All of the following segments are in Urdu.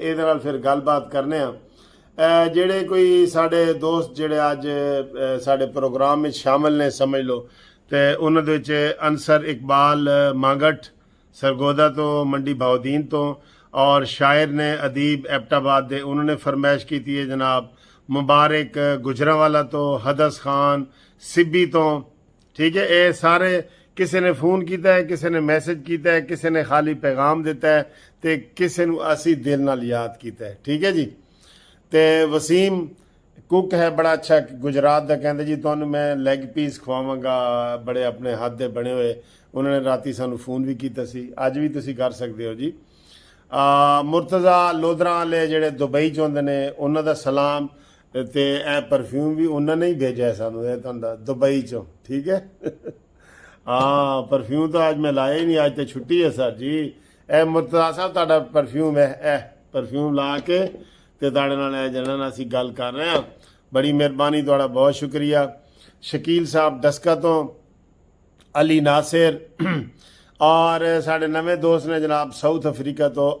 ਇਹਦੇ ਨਾਲ ਫਿਰ ਗੱਲਬਾਤ ਕਰਨੇ ਆ। ਜਿਹੜੇ ਕੋਈ ਸਾਡੇ ਦੋਸਤ ਜਿਹੜੇ ਅੱਜ ਸਾਡੇ ਪ੍ਰੋਗਰਾਮ ਵਿੱਚ ਸ਼ਾਮਲ ਨੇ, ਸਮਝ ਲਓ, ਤੇ ਉਹਨਾਂ ਦੇ ਵਿੱਚ ਅਨਸਰ ਇਕਬਾਲ ਮਾਂਗਟ ਸਰਗੋਦਾ ਤੋਂ, ਮੰਡੀ ਬਾਉਦੀਨ ਤੋਂ, ਔਰ ਸ਼ਾਇਰ ਨੇ ਅਦੀਬ ਐਬਟਾਬਾਦ ਦੇ, ਉਹਨਾਂ ਨੇ ਫਰਮਾਇਸ਼ ਕੀਤੀ ਹੈ ਜਨਾਬ ਮੁਬਾਰਕ ਗੁਜਰਾਂਵਾਲਾ ਤੋਂ, ਹਦਸ ਖਾਨ ਸਿੱਬੀ ਤੋਂ। ਠੀਕ ਹੈ, ਇਹ ਸਾਰੇ ਕਿਸੇ ਨੇ ਫੋਨ ਕੀਤਾ ਹੈ, ਕਿਸੇ ਨੇ ਮੈਸੇਜ ਕੀਤਾ ਹੈ, ਕਿਸੇ ਨੇ ਖਾਲੀ ਪੈਗਾਮ ਦਿੱਤਾ ਹੈ, ਤੇ ਕਿਸੇ ਨੂੰ ਅਸੀਂ ਦਿਲ ਨਾਲ ਯਾਦ ਕੀਤਾ ਹੈ। ਠੀਕ ਹੈ ਜੀ। ਤੇ ਵਸੀਮ ਕੁੱਕ ਹੈ ਬੜਾ ਅੱਛਾ ਗੁਜਰਾਤ ਦਾ, ਕਹਿੰਦੇ ਜੀ ਤੁਹਾਨੂੰ ਮੈਂ ਲੈਗ ਪੀਸ ਖਵਾਵਾਂਗਾ ਬੜੇ ਆਪਣੇ ਹੱਥ ਦੇ ਬਣੇ ਹੋਏ। ਉਹਨਾਂ ਨੇ ਰਾਤੀ ਸਾਨੂੰ ਫੋਨ ਵੀ ਕੀਤਾ ਸੀ, ਅੱਜ ਵੀ ਤੁਸੀਂ ਕਰ ਸਕਦੇ ਹੋ ਜੀ। ਮੁਰਤਜ਼ਾ ਲੋਧਰਾਂ ਵਾਲੇ ਜਿਹੜੇ ਦੁਬਈ 'ਚ ਹੁੰਦੇ ਨੇ, ਉਹਨਾਂ ਦਾ ਸਲਾਮ। ਤੇ ਇਹ ਪਰਫਿਊਮ ਵੀ ਉਹਨਾਂ ਨੇ ਹੀ ਭੇਜਿਆ ਸਾਨੂੰ, ਇਹ ਤੁਹਾਨੂੰ ਦੁਬਈ 'ਚੋਂ। ਠੀਕ ਹੈ। ਹਾਂ, ਪਰਫਿਊਮ ਤਾਂ ਅੱਜ ਮੈਂ ਲਾਇਆ ਹੀ ਨਹੀਂ, ਅੱਜ ਤਾਂ ਛੁੱਟੀ ਹੈ ਸਰ ਜੀ। ਇਹ ਮੁਰਤਜ਼ਾ ਸਾਹਿਬ ਤੁਹਾਡਾ ਪਰਫਿਊਮ ਹੈ, ਇਹ ਪਰਫਿਊਮ ਲਾ ਕੇ ਤੇ ਤੁਹਾਡੇ ਨਾਲ ਇਹ ਜਿਹਨਾਂ ਨਾਲ ਅਸੀਂ ਗੱਲ ਕਰ ਰਹੇ ਹਾਂ। ਬੜੀ ਮਿਹਰਬਾਨੀ, ਤੁਹਾਡਾ ਬਹੁਤ ਸ਼ੁਕਰੀਆ। ਸ਼ਕੀਲ ਸਾਹਿਬ ਡਸਕਾ ਤੋਂ, ਅਲੀ ਨਾਸਿਰ, ਔਰ ਸਾਡੇ ਨਵੇਂ ਦੋਸਤ ਨੇ ਜਨਾਬ ਸਾਊਥ ਅਫਰੀਕਾ ਤੋਂ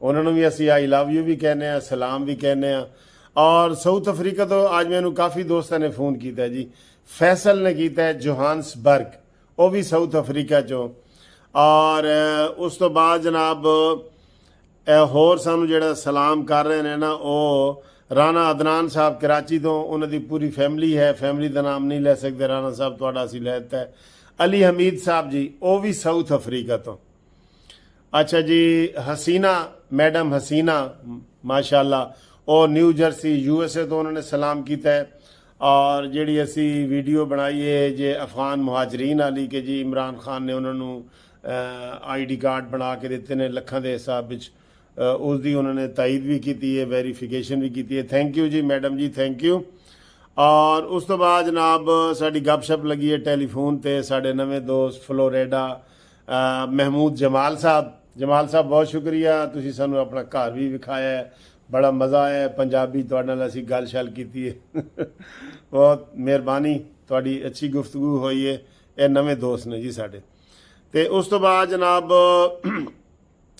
ਉਹਨਾਂ ਨੂੰ ਵੀ ਅਸੀਂ ਆਈ ਲਵ ਯੂ ਵੀ ਕਹਿੰਦੇ ਹਾਂ, ਸਲਾਮ ਵੀ ਕਹਿੰਦੇ ਹਾਂ। ਔਰ ਸਾਊਥ ਅਫਰੀਕਾ ਤੋਂ ਅੱਜ ਮੈਨੂੰ ਕਾਫੀ ਦੋਸਤਾਂ ਨੇ ਫੋਨ ਕੀਤਾ ਜੀ। ਫੈਸਲ ਨੇ ਕੀਤਾ ਹੈ ਜੋਹਾਨਸਬਰਗ, ਉਹ ਵੀ ਸਾਊਥ ਅਫਰੀਕਾ 'ਚੋਂ। ਔਰ ਉਸ ਤੋਂ ਬਾਅਦ ਜਨਾਬ ਹੋਰ ਸਾਨੂੰ ਜਿਹੜਾ ਸਲਾਮ ਕਰ ਰਹੇ ਨੇ ਨਾ, ਉਹ ਰਾਣਾ ਅਦਨਾਨ ਸਾਹਿਬ ਕਰਾਚੀ ਤੋਂ, ਉਹਨਾਂ ਦੀ ਪੂਰੀ ਫੈਮਿਲੀ ਹੈ। ਫੈਮਿਲੀ ਦਾ ਨਾਮ ਨਹੀਂ ਲੈ ਸਕਦੇ, ਰਾਣਾ ਸਾਹਿਬ ਤੁਹਾਡਾ ਅਸੀਂ ਲੈ ਦਿੱਤਾ ਹੈ। ਅਲੀ ਹਮੀਦ ਸਾਹਿਬ ਜੀ, ਉਹ ਵੀ ਸਾਊਥ ਅਫਰੀਕਾ ਤੋਂ। ਅੱਛਾ ਜੀ, ਹਸੀਨਾ ਮੈਡਮ ਹਸੀਨਾ ਮਾਸ਼ਾਅੱਲਾ, ਉਹ ਨਿਊ ਜਰਸੀ USA ਤੋਂ, ਉਹਨਾਂ ਨੇ ਸਲਾਮ ਕੀਤਾ ਹੈ। ਔਰ ਜਿਹੜੀ ਅਸੀਂ ਵੀਡੀਓ ਬਣਾਈ ਹੈ ਜੇ ਅਫਗਾਨ ਮੁਹਾਜਰੀਨ ਵਾਲੀ, ਕਿ ਜੀ ਇਮਰਾਨ ਖਾਨ ਨੇ ਉਹਨਾਂ ਨੂੰ ID ਕਾਰਡ ਬਣਾ ਕੇ ਦਿੱਤੇ ਨੇ ਲੱਖਾਂ ਦੇ ਹਿਸਾਬ ਵਿੱਚ, ਉਸ ਦੀ ਉਹਨਾਂ ਨੇ ਤਾਇਦ ਵੀ ਕੀਤੀ ਹੈ, ਵੈਰੀਫਿਕੇਸ਼ਨ ਵੀ ਕੀਤੀ ਹੈ। ਥੈਂਕ ਯੂ ਜੀ ਮੈਡਮ ਜੀ, ਥੈਂਕ ਯੂ। ਔਰ ਉਸ ਤੋਂ ਬਾਅਦ ਜਨਾਬ ਸਾਡੀ ਗੱਪਸ਼ਪ ਲੱਗੀ ਹੈ ਟੈਲੀਫੋਨ ਤੇ, ਸਾਡੇ ਨਵੇਂ ਦੋਸਤ ਫਲੋਰੀਡਾ ਮਹਿਮੂਦ ਜਮਾਲ ਸਾਹਿਬ। ਜਮਾਲ ਸਾਹਿਬ ਬਹੁਤ ਸ਼ੁਕਰੀਆ, ਤੁਸੀਂ ਸਾਨੂੰ ਆਪਣਾ ਘਰ ਵੀ ਵਿਖਾਇਆ ਹੈ, ਬੜਾ ਮਜ਼ਾ ਆਇਆ। ਪੰਜਾਬੀ ਤੁਹਾਡੇ ਨਾਲ ਅਸੀਂ ਗੱਲ ਸ਼ਲ ਕੀਤੀ ਹੈ। ਬਹੁਤ ਮਿਹਰਬਾਨੀ, ਤੁਹਾਡੀ ਅੱਛੀ ਗੁਫ਼ਤਗੂ ਹੋਈ ਹੈ। ਇਹ ਨਵੇਂ ਦੋਸਤ ਨੇ ਜੀ ਸਾਡੇ। ਤੇ ਉਸ ਤੋਂ ਬਾਅਦ ਜਨਾਬ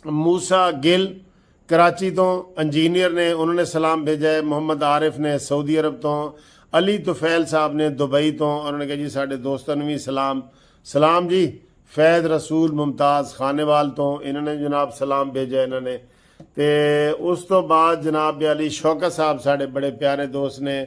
ਮੂਸਾ ਗਿੱਲ ਕਰਾਚੀ ਤੋਂ ਇੰਜੀਨੀਅਰ ਨੇ, ਉਹਨਾਂ ਨੇ ਸਲਾਮ ਭੇਜਿਆ ਹੈ। ਮੁਹੰਮਦ ਆਰਿਫ ਨੇ ਸਾਊਦੀ ਅਰਬ ਤੋਂ, ਅਲੀ ਤੁਫੈਲ ਸਾਹਿਬ ਨੇ ਦੁਬਈ ਤੋਂ, ਉਹਨਾਂ ਨੇ ਕਿਹਾ ਜੀ ਸਾਡੇ ਦੋਸਤਾਂ ਨੂੰ ਵੀ ਸਲਾਮ ਜੀ। ਫੈਦ ਰਸੂਲ ਮੁਮਤਾਜ਼ ਖਾਨੇਵਾਲ ਤੋਂ, ਇਹਨਾਂ ਨੇ ਜਨਾਬ ਸਲਾਮ ਭੇਜਿਆ ਇਹਨਾਂ ਨੇ। ਤੇ ਉਸ ਤੋਂ ਬਾਅਦ ਜਨਾਬ ਅਲੀ ਸ਼ੌਕਤ ਸਾਹਿਬ ਸਾਡੇ ਬੜੇ ਪਿਆਰੇ ਦੋਸਤ ਨੇ,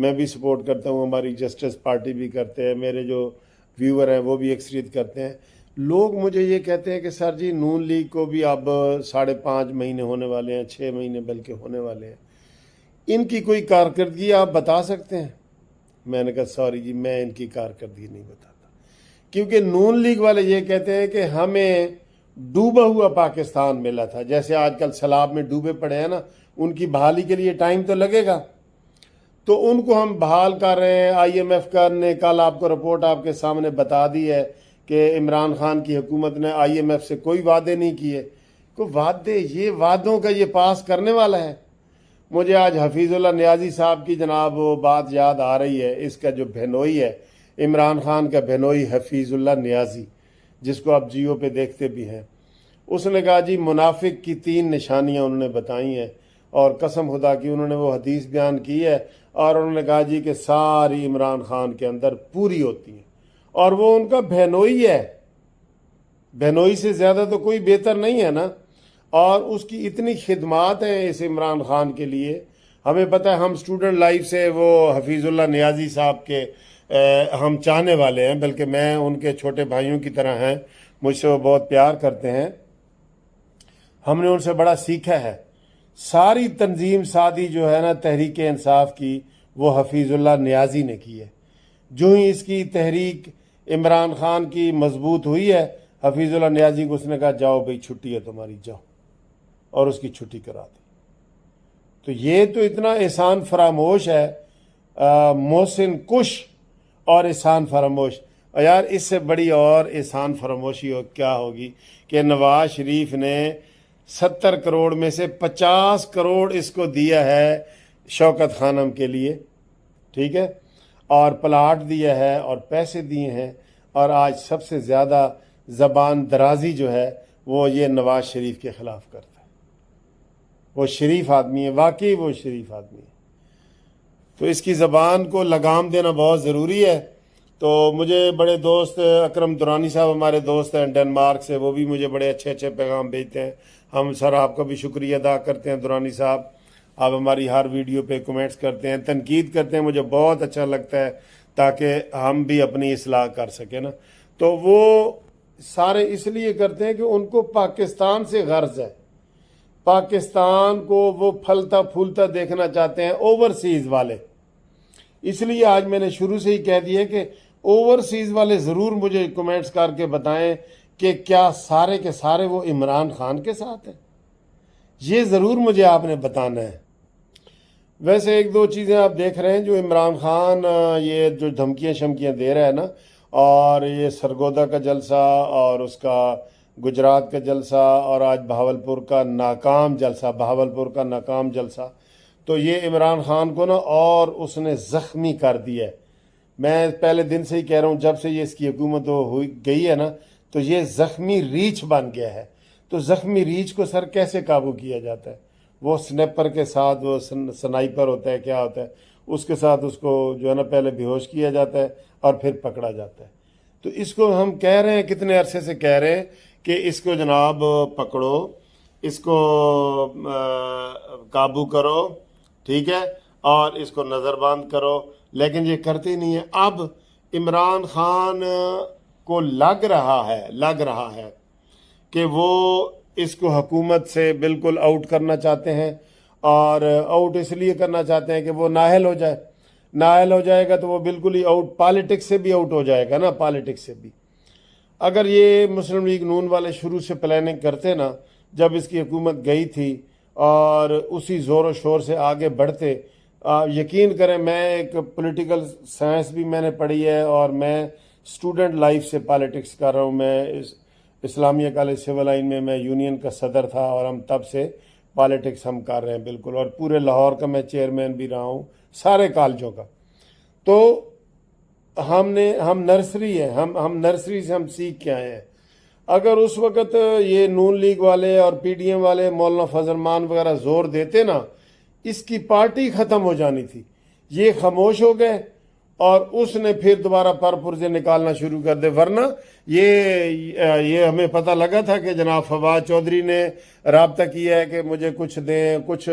میں بھی سپورٹ کرتا ہوں، ہماری جسٹس پارٹی بھی کرتے ہیں، میرے جو ویور ہیں وہ بھی اکثریت کرتے ہیں۔ لوگ مجھے یہ کہتے ہیں کہ سر جی نون لیگ کو بھی اب 5.5 مہینے ہونے والے ہیں، 6 مہینے بلکہ ہونے والے ہیں، ان کی کوئی کارکردگی آپ بتا سکتے ہیں؟ میں نے کہا سوری جی، میں ان کی کارکردگی نہیں بتاتا، کیونکہ نون لیگ والے یہ کہتے ہیں کہ ہمیں ڈوبا ہوا پاکستان ملا تھا، جیسے آج کل سیلاب میں ڈوبے پڑے ہیں نا، ان کی بحالی کے لیے ٹائم تو لگے گا، تو ان کو ہم بحال کر رہے ہیں۔ آئی ایم ایف نے کل آپ کو رپورٹ آپ کے سامنے بتا دی ہے کہ عمران خان کی حکومت نے آئی ایم ایف سے کوئی وعدے نہیں کیے، کوئی وعدے، یہ وعدوں کا یہ پاس کرنے والا ہے۔ مجھے آج حفیظ اللہ نیازی صاحب کی جناب وہ بات یاد آ رہی ہے، اس کا جو بہنوئی ہے، عمران خان کا بہنوئی حفیظ اللہ نیازی، جس کو آپ جیو پہ دیکھتے بھی ہیں، اس نے کہا جی منافق کی 3 نشانیاں انہوں نے بتائی ہیں، اور قسم خدا کی انہوں نے وہ حدیث بیان کی ہے، اور انہوں نے کہا جی کہ ساری عمران خان کے اندر پوری ہوتی ہیں، اور وہ ان کا بہنوئی ہے، بہنوئی سے زیادہ تو کوئی بہتر نہیں ہے نا، اور اس کی اتنی خدمات ہیں اس عمران خان کے لیے۔ ہمیں پتہ ہے ہم اسٹوڈنٹ لائف سے وہ حفیظ اللہ نیازی صاحب کے ہم چاہنے والے ہیں، بلکہ میں ان کے چھوٹے بھائیوں کی طرح ہیں، مجھ سے وہ بہت پیار کرتے ہیں، ہم نے ان سے بڑا سیکھا ہے۔ ساری تنظیم سازی جو ہے نا تحریک انصاف کی، وہ حفیظ اللہ نیازی نے کی ہے۔ جو ہی اس کی تحریک عمران خان کی مضبوط ہوئی ہے، حفیظ اللہ نیازی کو اس نے کہا جاؤ بھائی چھٹی ہے تمہاری، جاؤ، اور اس کی چھٹی کرا دی۔ تو یہ تو اتنا احسان فراموش ہے، محسن کش اور احسان فراموش، اور یار اس سے بڑی اور احسان فراموشی کیا ہوگی کہ نواز شریف نے 70 کروڑ میں سے 50 کروڑ اس کو دیا ہے شوکت خانم کے لیے، ٹھیک ہے، اور پلاٹ دیا ہے اور پیسے دیے ہیں، اور آج سب سے زیادہ زبان درازی جو ہے وہ یہ نواز شریف کے خلاف کرتا ہے۔ وہ شریف آدمی ہے، واقعی وہ شریف آدمی ہے، تو اس کی زبان کو لگام دینا بہت ضروری ہے۔ تو مجھے بڑے دوست اکرم دورانی صاحب ہمارے دوست ہیں ڈنمارک سے، وہ بھی مجھے بڑے اچھے اچھے پیغام بھیجتے ہیں۔ ہم سر آپ کا بھی شکریہ ادا کرتے ہیں دورانی صاحب، آپ ہماری ہر ویڈیو پہ کمنٹس کرتے ہیں، تنقید کرتے ہیں، مجھے بہت اچھا لگتا ہے، تاکہ ہم بھی اپنی اصلاح کر سکیں نا۔ تو وہ سارے اس لیے کرتے ہیں کہ ان کو پاکستان سے غرض ہے، پاکستان کو وہ پھلتا پھولتا دیکھنا چاہتے ہیں اوورسیز والے۔ اس لیے آج میں نے شروع سے ہی کہہ دیا کہ اوورسیز والے ضرور مجھے کمنٹس کر کے بتائیں کہ کیا سارے کے سارے وہ عمران خان کے ساتھ ہیں، یہ ضرور مجھے آپ نے بتانا ہے۔ ویسے 1-2 چیزیں آپ دیکھ رہے ہیں جو عمران خان یہ جو دھمکیاں شمکیاں دے رہا ہے نا، اور یہ سرگودا کا جلسہ اور اس کا گجرات کا جلسہ اور آج بہاولپور کا ناکام جلسہ، تو یہ عمران خان کو نا اور اس نے زخمی کر دیا ہے۔ میں پہلے دن سے ہی کہہ رہا ہوں، جب سے یہ اس کی حکومت ہوئی گئی ہے نا، تو یہ زخمی ریچھ بن گیا ہے۔ تو زخمی ریچھ کو سر کیسے قابو کیا جاتا ہے؟ وہ سنیپر کے ساتھ، وہ سنائپر ہوتا ہے، کیا ہوتا ہے، اس کے ساتھ اس کو جو ہے نا پہلے بے ہوش کیا جاتا ہے اور پھر پکڑا جاتا ہے۔ تو اس کو ہم کہہ رہے ہیں، کتنے عرصے سے کہہ رہے ہیں کہ اس کو جناب پکڑو، اس کو قابو کرو، ٹھیک ہے، اور اس کو نظر بند کرو، لیکن یہ کرتے نہیں ہیں۔ اب عمران خان کو لگ رہا ہے کہ وہ اس کو حکومت سے بالکل آؤٹ کرنا چاہتے ہیں، اور آؤٹ اس لیے کرنا چاہتے ہیں کہ وہ نااہل ہو جائے گا، تو وہ بالکل ہی آؤٹ، پالیٹکس سے بھی آؤٹ ہو جائے گا نا، پالیٹکس سے بھی۔ اگر یہ مسلم لیگ نون والے شروع سے پلاننگ کرتے نا، جب اس کی حکومت گئی تھی، اور اسی زور و شور سے آگے بڑھتے، یقین کریں میں ایک پولیٹیکل سائنس بھی میں نے پڑھی ہے، اور میں اسٹوڈنٹ لائف سے پالیٹکس کر رہا ہوں۔ میں اسلامیہ کالج سول لائن میں یونین کا صدر تھا، اور ہم تب سے پالیٹکس ہم کر رہے ہیں بالکل، اور پورے لاہور کا میں چیئرمین بھی رہا ہوں، سارے کالجوں کا۔ تو ہم نرسری ہیں، ہم نرسری سے ہم سیکھ کے آئے ہیں۔ اگر اس وقت یہ نون لیگ والے اور پی ڈی ایم والے، مولانا فضل الرحمان وغیرہ زور دیتے نا، اس کی پارٹی ختم ہو جانی تھی۔ یہ خاموش ہو گئے، اور اس نے پھر دوبارہ پر پرزے نکالنا شروع کر دے، ورنہ یہ ہمیں پتہ لگا تھا کہ جناب فواد چودھری نے رابطہ کیا ہے کہ مجھے کچھ دیں، کچھ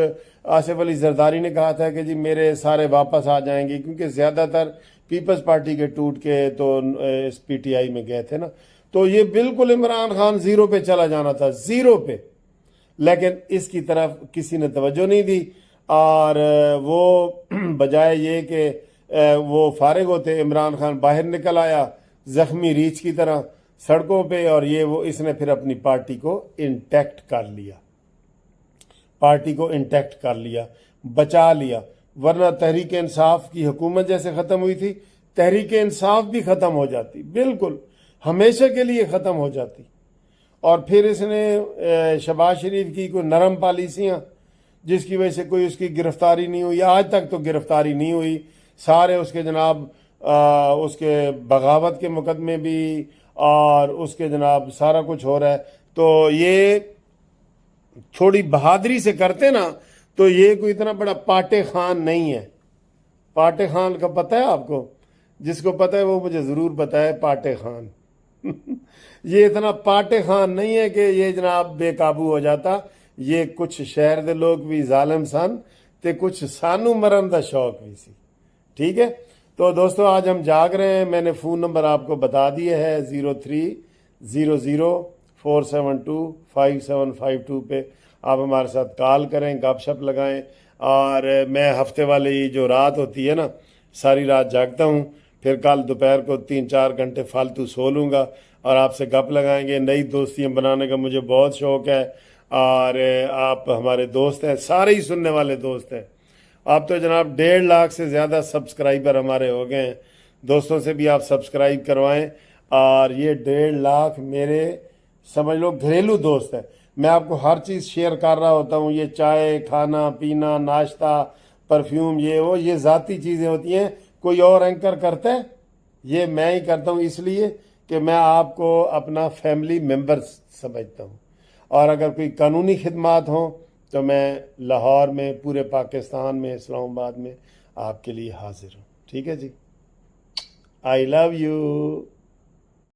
آصف علی زرداری نے کہا تھا کہ جی میرے سارے واپس آ جائیں گے، کیونکہ زیادہ تر پیپلز پارٹی کے ٹوٹ کے تو اس پی ٹی آئی میں گئے تھے نا، تو یہ بالکل عمران خان زیرو پہ چلا جانا تھا، زیرو پہ، لیکن اس کی طرف کسی نے توجہ نہیں دی، اور وہ بجائے یہ کہ وہ فارغ ہوتے، عمران خان باہر نکل آیا زخمی ریچھ کی طرح سڑکوں پہ، اور اس نے پھر اپنی پارٹی کو انٹیکٹ کر لیا، پارٹی کو انٹیکٹ کر لیا، بچا لیا، ورنہ تحریک انصاف کی حکومت جیسے ختم ہوئی تھی، تحریک انصاف بھی ختم ہو جاتی، بالکل ہمیشہ کے لیے ختم ہو جاتی۔ اور پھر اس نے شہباز شریف کی کوئی نرم پالیسیاں، جس کی وجہ سے کوئی اس کی گرفتاری نہیں ہوئی، آج تک تو گرفتاری نہیں ہوئی، سارے اس کے جناب اس کے بغاوت کے مقدمے بھی، اور اس کے جناب سارا کچھ ہو رہا ہے۔ تو یہ تھوڑی بہادری سے کرتے نا تو یہ کوئی اتنا بڑا پاٹے خان نہیں ہے۔ پاٹے خان کا پتہ ہے آپ کو؟ جس کو پتہ ہے وہ مجھے ضرور بتائے، پاٹے خان یہ اتنا پاٹے خان نہیں ہے کہ یہ جناب بے قابو ہو جاتا۔ یہ کچھ شہر دے لوگ بھی ظالم سن تے کچھ سانو مرن دا شوق بھی سی، ٹھیک ہے۔ تو دوستو آج ہم جاگ رہے ہیں، میں نے فون نمبر آپ کو بتا دیا ہے 0300472572 پہ آپ ہمارے ساتھ کال کریں، گپ شپ لگائیں، اور میں ہفتے والی جو رات ہوتی ہے نا، ساری رات جاگتا ہوں، پھر کل دوپہر کو 3-4 گھنٹے فالتو سو لوں گا اور آپ سے گپ لگائیں گے۔ نئی دوستیاں بنانے کا مجھے بہت شوق ہے، اور آپ ہمارے دوست ہیں، سارے ہی سننے والے دوست ہیں۔ آپ تو جناب 1.5 لاکھ سے زیادہ سبسکرائبر ہمارے ہو گئے ہیں، دوستوں سے بھی آپ سبسکرائب کروائیں۔ اور یہ 1.5 لاکھ میرے سمجھ لو گھریلو دوست ہیں، میں آپ کو ہر چیز شیئر کر رہا ہوتا ہوں، یہ چائے، کھانا پینا، ناشتہ، پرفیوم، یہ ذاتی چیزیں ہوتی ہیں، کوئی اور اینکر کرتا ہے؟ یہ میں ہی کرتا ہوں، اس لیے کہ میں آپ کو اپنا فیملی ممبر سمجھتا ہوں۔ اور اگر کوئی قانونی خدمات ہوں تو میں لاہور میں، پورے پاکستان میں، اسلام آباد میں آپ کے لیے حاضر ہوں، ٹھیک ہے جی۔ آئی لو یو۔